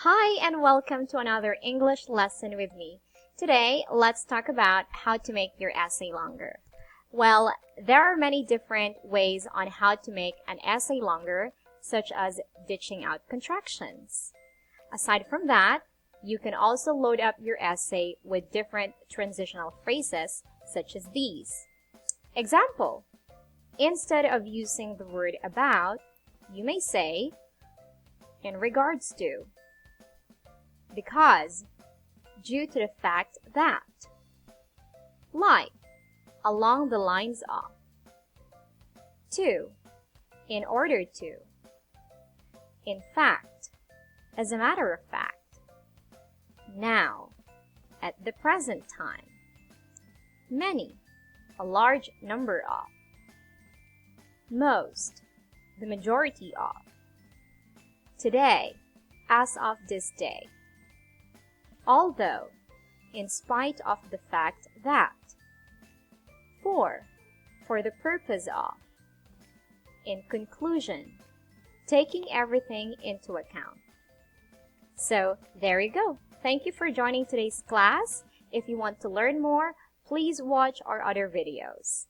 Hi and welcome to another English lesson with me. Today, let's talk about how to make your essay longer. Well, there are many different ways on how to make an essay longer, such as ditching out contractions. Aside from that, you can also load up your essay with different transitional phrases, such as these. Example, instead of using the word about, you may say, in regards to, because, due to the fact that, like, along the lines of, to, in order to, in fact, as a matter of fact, now, at the present time, many, a large number of, most, the majority of, today, as of this day, although, in spite of the fact that, for the purpose of, in conclusion, taking everything into account. So, there you go. Thank you for joining today's class. If you want to learn more, please watch our other videos.